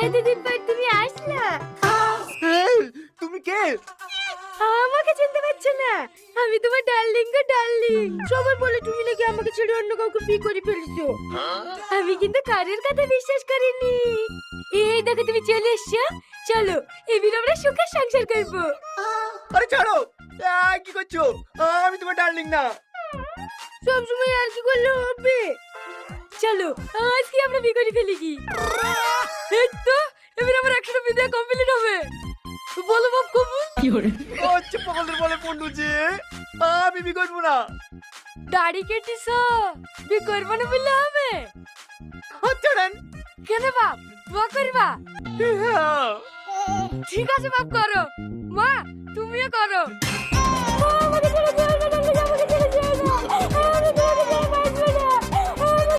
এতদিন পর তুমি আসলা। এই, তুমি কে? আমাকে চিনতে পারছো না? আমি তোমার ডার্লিং গো ডার্লিং। সবাই বলে তুমি নাকি আমাকে ছেড়ে অন্য কাউকে বিয়ে করে ফেলেছো। আমি কিন্তু কারোর কথা বিশ্বাস করিনি। এই দেখো তুমি চলে এসছো। চলো এবার আমরা সুখে সংসার করবো। আরে ছাড়ো। কি করছো? আমি তোমার ডার্লিং না। সবসময় আর কি করলে হবে? চলো আজকে আমরা বিয়ে করে ফেলি কি? এই তো এবার আমার 100টা বিয়ে কমপ্লিট হবে। বলো বাপ কবুল। আচ্ছা পাগলের বলে পন্ডুজি, আমি বিয়ে করবো না। দাড়ি কেটেছ, বিয়ে করবো না বললে হবে? আচ্ছা নেন। কেন বাপ দোয়া করবা? ঠিক আছে বাপ করো। মা তুমিও করো।